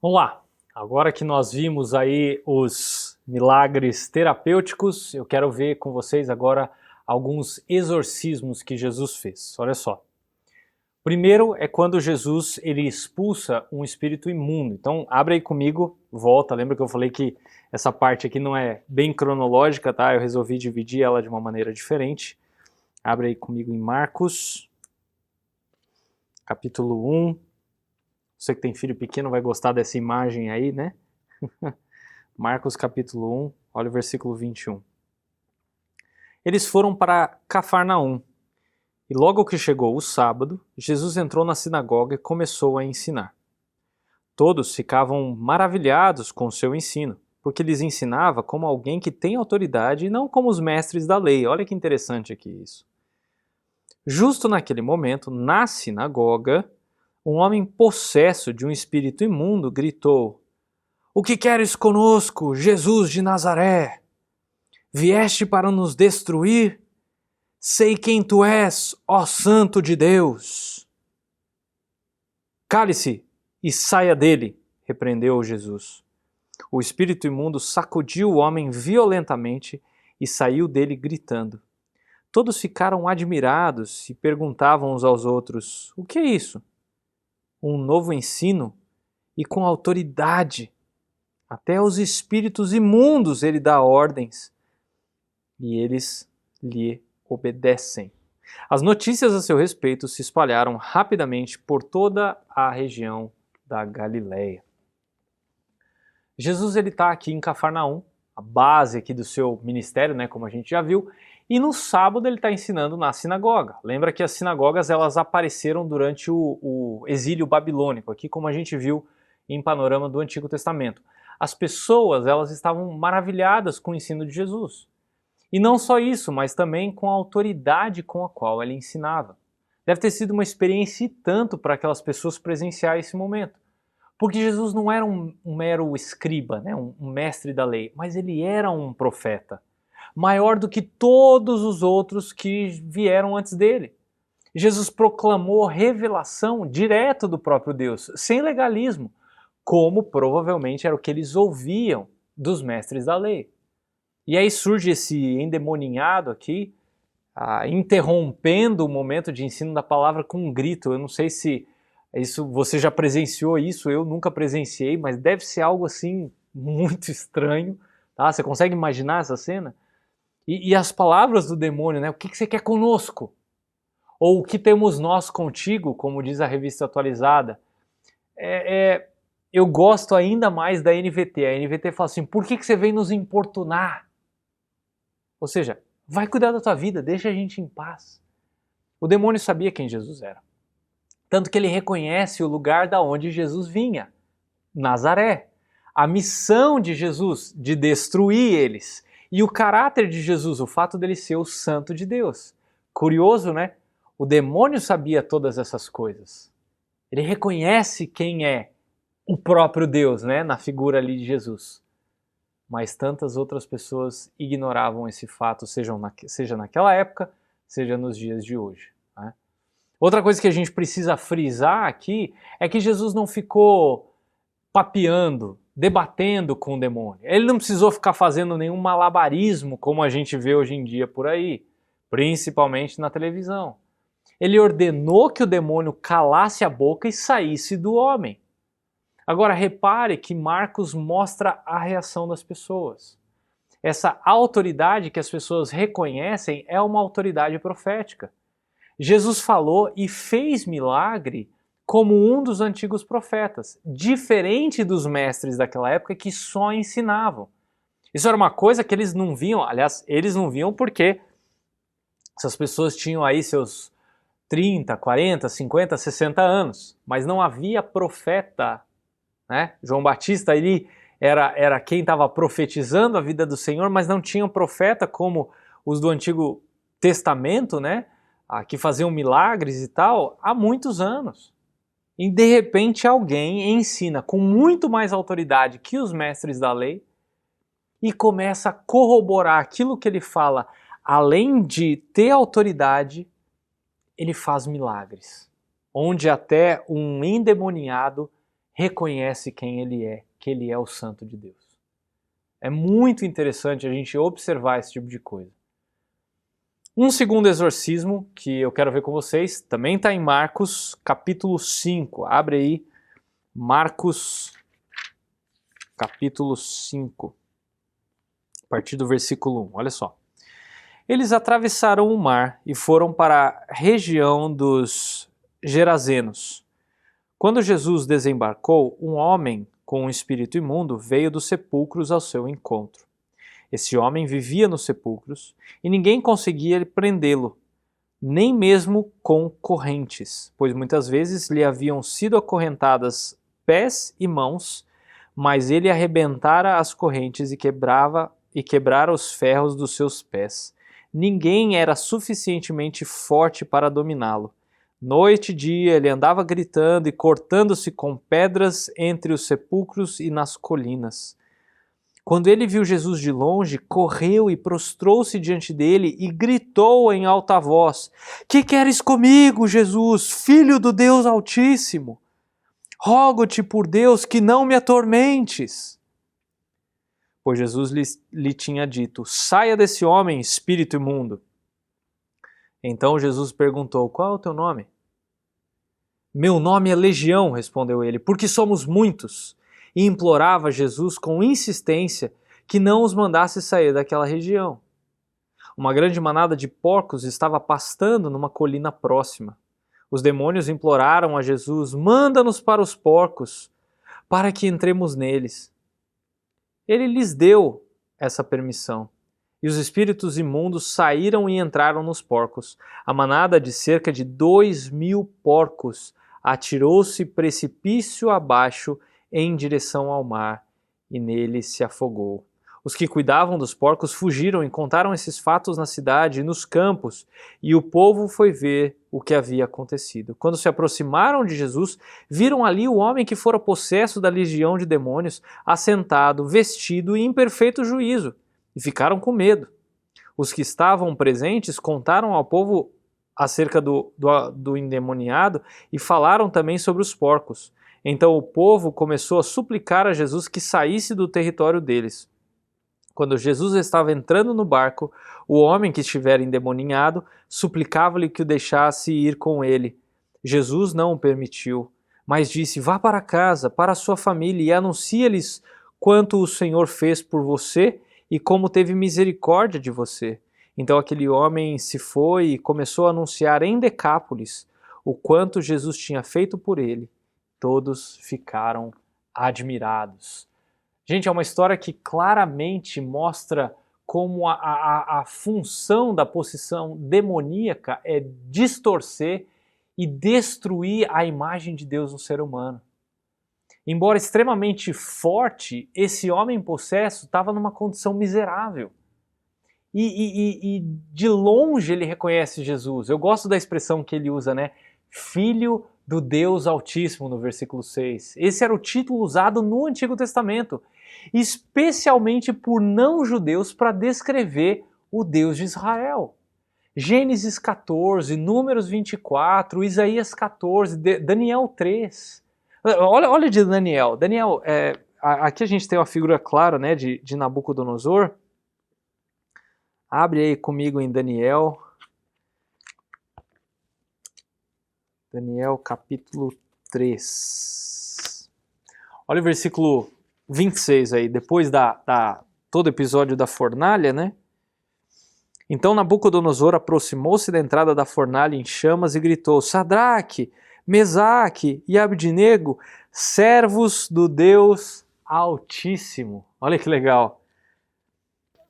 Vamos lá, agora que nós vimos aí os milagres terapêuticos, eu quero ver com vocês agora alguns exorcismos que Jesus fez. Olha só. Primeiro é quando Jesus ele expulsa um espírito imundo. Então abre aí comigo, volta, lembra que eu falei que essa parte aqui não é bem cronológica, tá? Eu resolvi dividir ela de uma maneira diferente. Abre aí comigo em Marcos, capítulo 1. Você que tem filho pequeno vai gostar dessa imagem aí, né? Marcos capítulo 1, olha o versículo 21. Eles foram para Cafarnaum, e logo que chegou o sábado, Jesus entrou na sinagoga e começou a ensinar. Todos ficavam maravilhados com seu ensino, porque lhes ensinava como alguém que tem autoridade e não como os mestres da lei. Olha que interessante aqui isso. Justo naquele momento, na sinagoga, um homem possesso de um espírito imundo gritou: "O que queres conosco, Jesus de Nazaré? Vieste para nos destruir? Sei quem tu és, ó Santo de Deus." "Cale-se e saia dele", repreendeu Jesus. O espírito imundo sacudiu o homem violentamente e saiu dele gritando. Todos ficaram admirados e perguntavam uns aos outros: "O que é isso? Um novo ensino e com autoridade. Até aos espíritos imundos ele dá ordens e eles lhe obedecem." As notícias a seu respeito se espalharam rapidamente por toda a região da Galileia. Jesus está aqui em Cafarnaum, a base aqui do seu ministério, né, como a gente já viu, e no sábado ele está ensinando na sinagoga. Lembra que as sinagogas elas apareceram durante o exílio babilônico, aqui como a gente viu em Panorama do Antigo Testamento. As pessoas elas estavam maravilhadas com o ensino de Jesus. E não só isso, mas também com a autoridade com a qual ele ensinava. Deve ter sido uma experiência e tanto para aquelas pessoas presenciar esse momento. Porque Jesus não era um mero escriba, né, um mestre da lei, mas ele era um profeta, maior do que todos os outros que vieram antes dele. Jesus proclamou revelação direto do próprio Deus, sem legalismo, como provavelmente era o que eles ouviam dos mestres da lei. E aí surge esse endemoninhado aqui, interrompendo o momento de ensino da palavra com um grito. Eu não sei se isso você já presenciou isso, eu nunca presenciei, mas deve ser algo assim muito estranho. Tá? Você consegue imaginar essa cena? E as palavras do demônio, né? O que você quer conosco? Ou o que temos nós contigo, como diz a revista atualizada. Eu gosto ainda mais da NVT. A NVT fala assim: por que você vem nos importunar? Ou seja, vai cuidar da tua vida, deixa a gente em paz. O demônio sabia quem Jesus era. Tanto que ele reconhece o lugar da onde Jesus vinha, Nazaré. A missão de Jesus de destruir eles. E o caráter de Jesus, o fato dele ser o Santo de Deus. Curioso, né? O demônio sabia todas essas coisas. Ele reconhece quem é o próprio Deus, né? Na figura ali de Jesus. Mas tantas outras pessoas ignoravam esse fato, seja naquela época, seja nos dias de hoje. Né? Outra coisa que a gente precisa frisar aqui é que Jesus não ficou papeando, debatendo com o demônio. Ele não precisou ficar fazendo nenhum malabarismo como a gente vê hoje em dia por aí, principalmente na televisão. Ele ordenou que o demônio calasse a boca e saísse do homem. Agora repare que Marcos mostra a reação das pessoas. Essa autoridade que as pessoas reconhecem é uma autoridade profética. Jesus falou e fez milagre como um dos antigos profetas, diferente dos mestres daquela época que só ensinavam. Isso era uma coisa que eles não viam, aliás, eles não viam porque essas pessoas tinham aí seus 30, 40, 50, 60 anos, mas não havia profeta, né? João Batista ele era quem estava profetizando a vida do Senhor, mas não tinha um profeta como os do Antigo Testamento, né? Que faziam milagres e tal, há muitos anos. E de repente alguém ensina com muito mais autoridade que os mestres da lei e começa a corroborar aquilo que ele fala, além de ter autoridade, ele faz milagres. Onde até um endemoniado reconhece quem ele é, que ele é o Santo de Deus. É muito interessante a gente observar esse tipo de coisa. Um segundo exorcismo que eu quero ver com vocês também está em Marcos, capítulo 5. Abre aí, Marcos, capítulo 5, a partir do versículo 1. Olha só. Eles atravessaram o mar e foram para a região dos Gerazenos. Quando Jesus desembarcou, um homem com um espírito imundo veio dos sepulcros ao seu encontro. Esse homem vivia nos sepulcros e ninguém conseguia prendê-lo, nem mesmo com correntes, pois muitas vezes lhe haviam sido acorrentadas pés e mãos, mas ele arrebentara as correntes e quebrara os ferros dos seus pés. Ninguém era suficientemente forte para dominá-lo. Noite e dia ele andava gritando e cortando-se com pedras entre os sepulcros e nas colinas. Quando ele viu Jesus de longe, correu e prostrou-se diante dele e gritou em alta voz: Que queres comigo, Jesus, Filho do Deus Altíssimo? Rogo-te por Deus que não me atormentes. Pois Jesus lhe tinha dito: Saia desse homem, espírito imundo. Então Jesus perguntou: Qual é o teu nome? Meu nome é Legião, respondeu ele, porque somos muitos. E implorava Jesus com insistência que não os mandasse sair daquela região. Uma grande manada de porcos estava pastando numa colina próxima. Os demônios imploraram a Jesus: Manda-nos para os porcos, para que entremos neles. Ele lhes deu essa permissão. E os espíritos imundos saíram e entraram nos porcos. A manada de cerca de 2.000 porcos atirou-se precipício abaixo em direção ao mar, e nele se afogou. Os que cuidavam dos porcos fugiram e contaram esses fatos na cidade e nos campos, e o povo foi ver o que havia acontecido. Quando se aproximaram de Jesus, viram ali o homem que fora possesso da legião de demônios, assentado, vestido e em perfeito juízo, e ficaram com medo. Os que estavam presentes contaram ao povo acerca do endemoniado e falaram também sobre os porcos. Então o povo começou a suplicar a Jesus que saísse do território deles. Quando Jesus estava entrando no barco, o homem que estivera endemoninhado suplicava-lhe que o deixasse ir com ele. Jesus não o permitiu, mas disse: Vá para casa, para a sua família, e anuncie-lhes quanto o Senhor fez por você e como teve misericórdia de você. Então aquele homem se foi e começou a anunciar em Decápolis o quanto Jesus tinha feito por ele. Todos ficaram admirados. Gente, é uma história que claramente mostra como a função da possessão demoníaca é distorcer e destruir a imagem de Deus no ser humano. Embora extremamente forte, esse homem possesso estava numa condição miserável. E de longe ele reconhece Jesus. Eu gosto da expressão que ele usa, né? Filho do Deus Altíssimo, no versículo 6. Esse era o título usado no Antigo Testamento, especialmente por não-judeus para descrever o Deus de Israel. Gênesis 14, Números 24, Isaías 14, Daniel 3. Olha de Daniel. Daniel, aqui a gente tem uma figura clara, né, de Nabucodonosor. Abre aí comigo em Daniel. Daniel capítulo 3. Olha o versículo 26 aí, depois todo episódio da fornalha, né? Então Nabucodonosor aproximou-se da entrada da fornalha em chamas e gritou: Sadraque, Mesaque e Abdinego, servos do Deus Altíssimo. Olha que legal.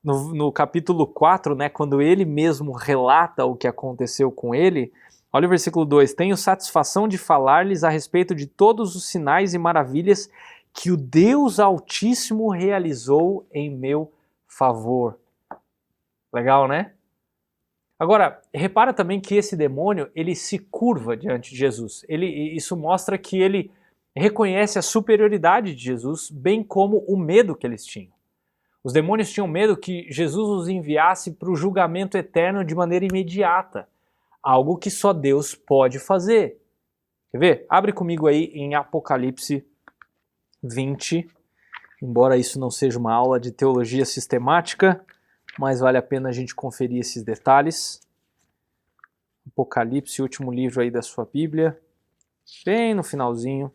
No capítulo 4, né, quando ele mesmo relata o que aconteceu com ele, olha o versículo 2: Tenho satisfação de falar-lhes a respeito de todos os sinais e maravilhas que o Deus Altíssimo realizou em meu favor. Legal, né? Agora, repara também que esse demônio, ele se curva diante de Jesus. Isso mostra que ele reconhece a superioridade de Jesus, bem como o medo que eles tinham. Os demônios tinham medo que Jesus os enviasse para o julgamento eterno de maneira imediata. Algo que só Deus pode fazer. Quer ver? Abre comigo aí em Apocalipse, 20. Embora isso não seja uma aula de teologia sistemática, mas vale a pena a gente conferir esses detalhes. Apocalipse, último livro aí da sua Bíblia, bem no finalzinho.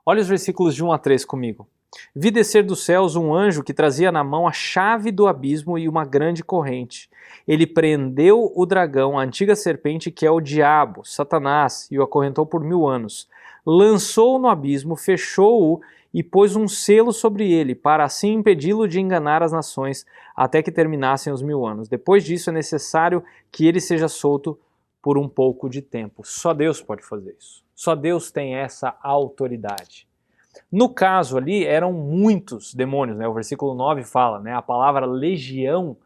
Olha os versículos de 1 a 3 comigo. Vi descer dos céus um anjo que trazia na mão a chave do abismo e uma grande corrente. Ele prendeu o dragão, a antiga serpente, que é o diabo, Satanás, e o acorrentou por 1000 anos. Lançou-o no abismo, fechou-o e pôs um selo sobre ele, para assim impedi-lo de enganar as nações, até que terminassem os 1000 anos. Depois disso é necessário que ele seja solto por um pouco de tempo. Só Deus pode fazer isso. Só Deus tem essa autoridade. No caso ali, eram muitos demônios, né? O versículo 9 fala, né? A palavra legião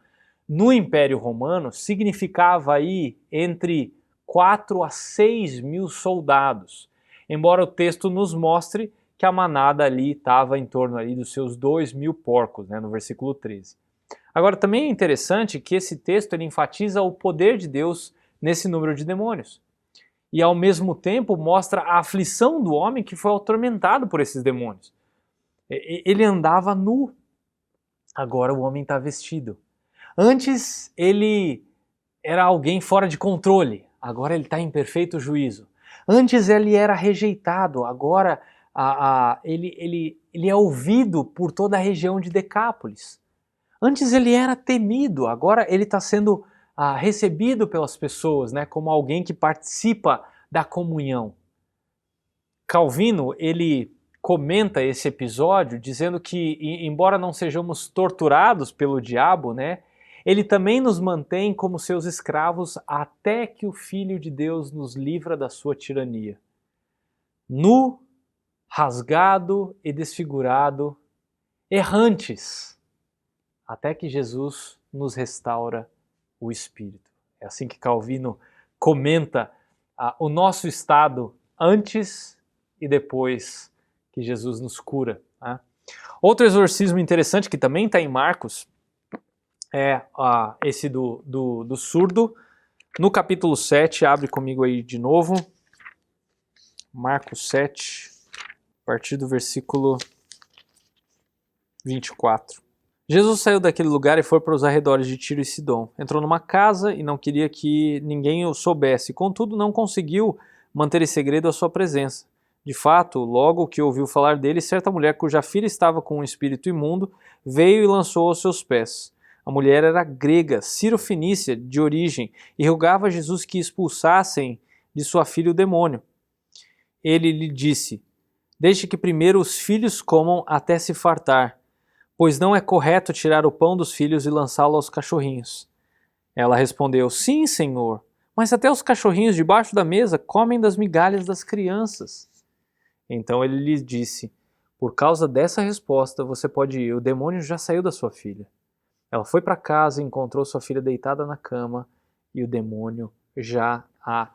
no Império Romano significava aí entre 4 a 6 mil soldados. Embora o texto nos mostre que a manada ali estava em torno ali dos seus 2.000 porcos, né? No versículo 13. Agora, também é interessante que esse texto ele enfatiza o poder de Deus nesse número de demônios. E ao mesmo tempo mostra a aflição do homem que foi atormentado por esses demônios. Ele andava nu, agora o homem está vestido. Antes ele era alguém fora de controle, agora ele está em perfeito juízo. Antes ele era rejeitado, agora ele é ouvido por toda a região de Decápolis. Antes ele era temido, agora ele está sendo recebido pelas pessoas, né, como alguém que participa da comunhão. Calvino, ele comenta esse episódio dizendo que, embora não sejamos torturados pelo diabo, né, ele também nos mantém como seus escravos até que o Filho de Deus nos livra da sua tirania. Nu, rasgado e desfigurado, errantes, até que Jesus nos restaura o espírito. É assim que Calvino comenta o nosso estado antes e depois que Jesus nos cura. Né? Outro exorcismo interessante que também está em Marcos é esse do surdo. No capítulo 7, abre comigo aí de novo. Marcos 7, a partir do versículo 24. Jesus saiu daquele lugar e foi para os arredores de Tiro e Sidom. Entrou numa casa e não queria que ninguém o soubesse. Contudo, não conseguiu manter em segredo a sua presença. De fato, logo que ouviu falar dele, certa mulher cuja filha estava com um espírito imundo veio e lançou aos seus pés. A mulher era grega, cirofenícia de origem, e rogava a Jesus que expulsassem de sua filha o demônio. Ele lhe disse: deixe que primeiro os filhos comam até se fartar, pois não é correto tirar o pão dos filhos e lançá-lo aos cachorrinhos. Ela respondeu: sim, Senhor, mas até os cachorrinhos debaixo da mesa comem das migalhas das crianças. Então ele lhe disse: por causa dessa resposta você pode ir, o demônio já saiu da sua filha. Ela foi para casa e encontrou sua filha deitada na cama e o demônio já a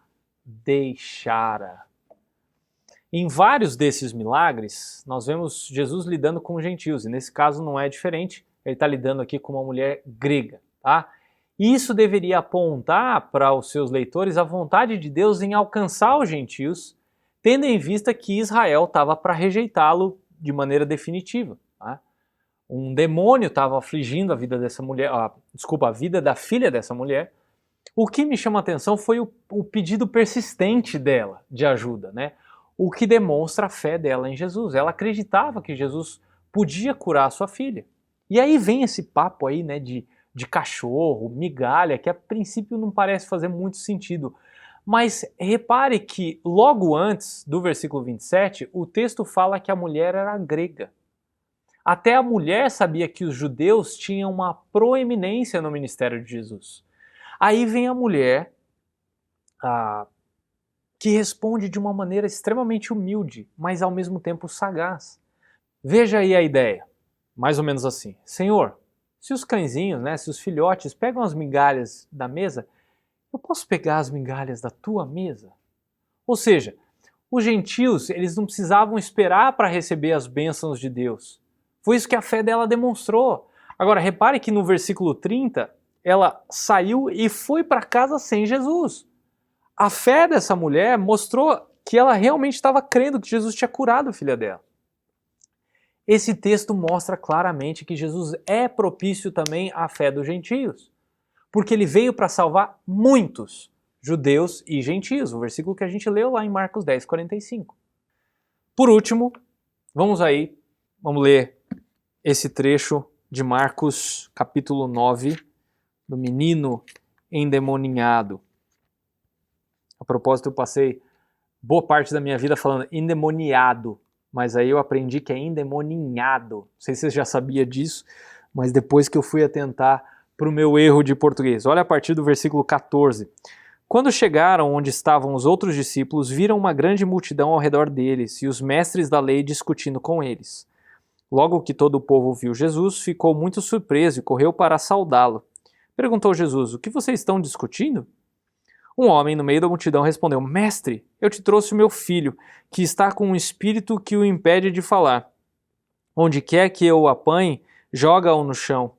deixara. Em vários desses milagres, nós vemos Jesus lidando com os gentios, e nesse caso não é diferente, ele está lidando aqui com uma mulher grega. Tá? E isso deveria apontar para os seus leitores a vontade de Deus em alcançar os gentios, tendo em vista que Israel estava para rejeitá-lo de maneira definitiva. Tá? Um demônio estava afligindo a vida dessa mulher, a vida da filha dessa mulher. O que me chama a atenção foi o pedido persistente dela de ajuda, né? O que demonstra a fé dela em Jesus. Ela acreditava que Jesus podia curar a sua filha. E aí vem esse papo aí, né, de cachorro, migalha, que a princípio não parece fazer muito sentido. Mas repare que logo antes do versículo 27, o texto fala que a mulher era grega. Até a mulher sabia que os judeus tinham uma proeminência no ministério de Jesus. Aí vem a mulher que responde de uma maneira extremamente humilde, mas ao mesmo tempo sagaz. Veja aí a ideia, mais ou menos assim. Senhor, se os cãezinhos, né, se os filhotes pegam as migalhas da mesa, eu posso pegar as migalhas da tua mesa? Ou seja, os gentios, eles não precisavam esperar para receber as bênçãos de Deus. Foi isso que a fé dela demonstrou. Agora, repare que no versículo 30, ela saiu e foi para casa sem Jesus. A fé dessa mulher mostrou que ela realmente estava crendo que Jesus tinha curado a filha dela. esse texto mostra claramente que Jesus é propício também à fé dos gentios, porque ele veio para salvar muitos, judeus e gentios, o versículo que a gente leu lá em Marcos 10, 45. Por último, vamos ler esse trecho de Marcos capítulo 9, do menino endemoninhado. A propósito, eu passei boa parte da minha vida falando endemoniado, mas aí eu aprendi que é endemoninhado. Não sei se você já sabia disso, mas depois que eu fui atentar para o meu erro de português. Olha a partir do versículo 14. Quando chegaram onde estavam os outros discípulos, viram uma grande multidão ao redor deles e os mestres da lei discutindo com eles. Logo que todo o povo viu Jesus, ficou muito surpreso e correu para saudá-lo. Perguntou Jesus: o que vocês estão discutindo? Um homem no meio da multidão respondeu: Mestre, eu te trouxe o meu filho, que está com um espírito que o impede de falar. Onde quer que eu o apanhe, joga-o no chão.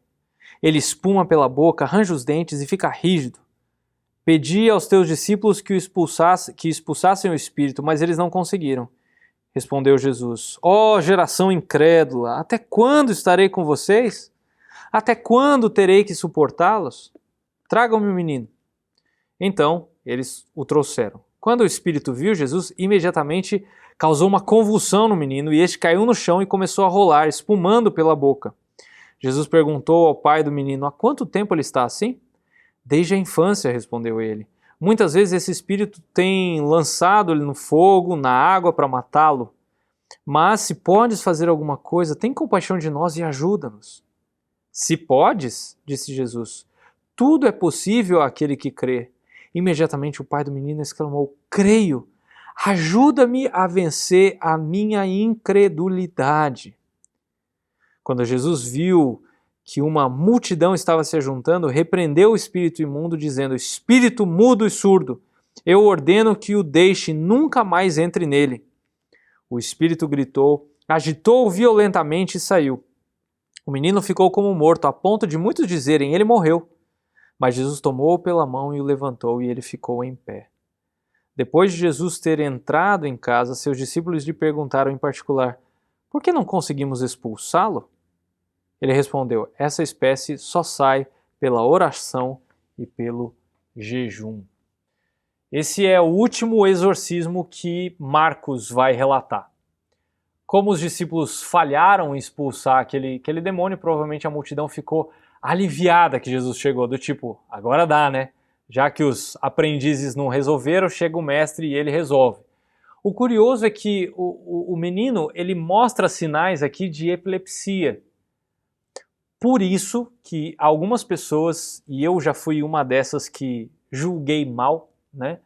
Ele espuma pela boca, arranja os dentes e fica rígido. Pedi aos teus discípulos que expulsassem o espírito, mas eles não conseguiram. Respondeu Jesus: Ó geração incrédula, até quando estarei com vocês? Até quando terei que suportá-los? Tragam-me o menino. Então, eles o trouxeram. Quando o espírito viu Jesus, imediatamente causou uma convulsão no menino e este caiu no chão e começou a rolar, espumando pela boca. Jesus perguntou ao pai do menino: há quanto tempo ele está assim? Desde a infância, respondeu ele. Muitas vezes esse espírito tem lançado ele no fogo, na água para matá-lo. Mas se podes fazer alguma coisa, tem compaixão de nós e ajuda-nos. Se podes, disse Jesus, tudo é possível àquele que crê. Imediatamente o pai do menino exclamou: creio, ajuda-me a vencer a minha incredulidade. Quando Jesus viu que uma multidão estava se ajuntando, repreendeu o espírito imundo, dizendo: espírito mudo e surdo, eu ordeno que o deixe, nunca mais entre nele. O espírito gritou, agitou-o violentamente e saiu. O menino ficou como morto, a ponto de muitos dizerem: ele morreu. Mas Jesus tomou-o pela mão e o levantou, e ele ficou em pé. Depois de Jesus ter entrado em casa, seus discípulos lhe perguntaram em particular: por que não conseguimos expulsá-lo? Ele respondeu: essa espécie só sai pela oração e pelo jejum. Esse é o último exorcismo que Marcos vai relatar. Como os discípulos falharam em expulsar aquele demônio, provavelmente a multidão ficou aliviada que Jesus chegou, do tipo, agora dá, né? Já que os aprendizes não resolveram, chega o mestre e ele resolve. O curioso é que o menino, ele mostra sinais aqui de epilepsia. Por isso que algumas pessoas, e eu já fui uma dessas que julguei mal, né?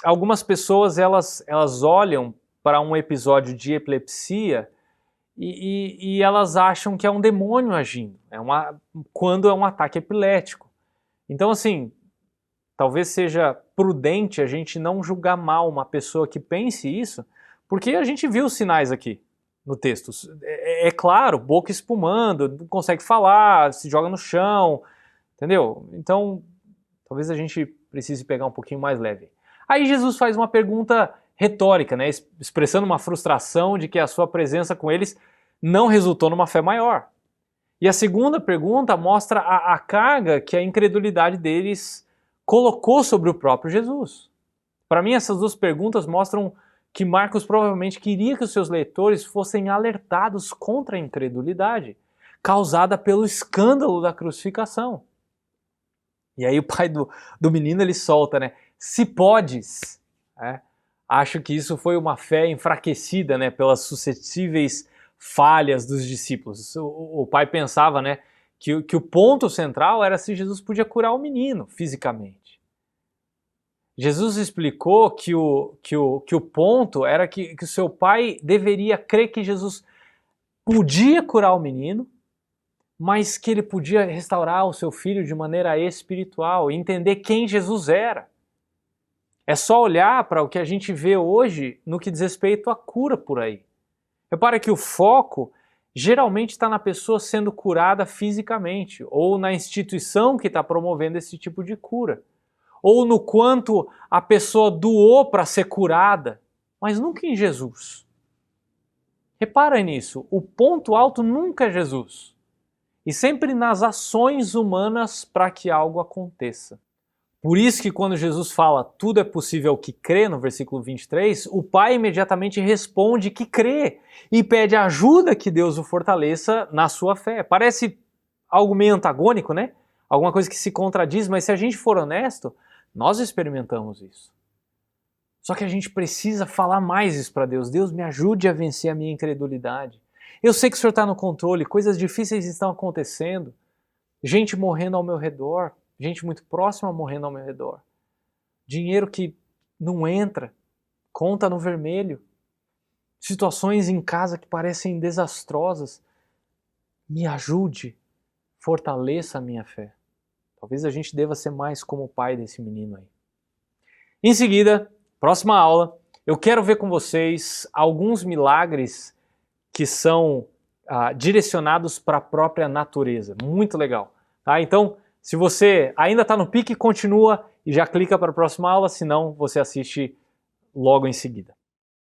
Algumas pessoas elas olham para um episódio de epilepsia e elas acham que é um demônio agindo, quando é um ataque epilético. Então, assim, talvez seja prudente a gente não julgar mal uma pessoa que pense isso, porque a gente viu os sinais aqui no texto. É claro, boca espumando, não consegue falar, se joga no chão, entendeu? Então, talvez a gente precise pegar um pouquinho mais leve. Aí Jesus faz uma pergunta retórica, né, expressando uma frustração de que a sua presença com eles não resultou numa fé maior. E a segunda pergunta mostra a carga que a incredulidade deles colocou sobre o próprio Jesus. Para mim, essas duas perguntas mostram que Marcos provavelmente queria que os seus leitores fossem alertados contra a incredulidade causada pelo escândalo da crucificação. E aí o pai do menino ele solta, né? Se podes. Acho que isso foi uma fé enfraquecida, né, pelas suscetíveis falhas dos discípulos. O pai pensava, né, que o ponto central era se Jesus podia curar o menino fisicamente. Jesus explicou que o ponto era que o seu pai deveria crer que Jesus podia curar o menino, mas que ele podia restaurar o seu filho de maneira espiritual e entender quem Jesus era. É só olhar para o que a gente vê hoje no que diz respeito à cura por aí. Repara que o foco geralmente está na pessoa sendo curada fisicamente, ou na instituição que está promovendo esse tipo de cura, ou no quanto a pessoa doou para ser curada, mas nunca em Jesus. Repara nisso, o ponto alto nunca é Jesus, e sempre nas ações humanas para que algo aconteça. Por isso que quando Jesus fala tudo é possível ao que crê, no versículo 23, o Pai imediatamente responde que crê e pede ajuda que Deus o fortaleça na sua fé. Parece algo meio antagônico, né? Alguma coisa que se contradiz, mas se a gente for honesto, nós experimentamos isso. Só que a gente precisa falar mais isso para Deus. Deus, me ajude a vencer a minha incredulidade. Eu sei que o Senhor está no controle, coisas difíceis estão acontecendo, gente morrendo ao meu redor, gente muito próxima morrendo ao meu redor. Dinheiro que não entra, conta no vermelho. Situações em casa que parecem desastrosas. Me ajude, fortaleça a minha fé. Talvez a gente deva ser mais como o pai desse menino aí. Em seguida, próxima aula, eu quero ver com vocês alguns milagres que são direcionados para a própria natureza. Muito legal. Tá? Então, se você ainda está no pique, continua e já clica para a próxima aula, senão você assiste logo em seguida.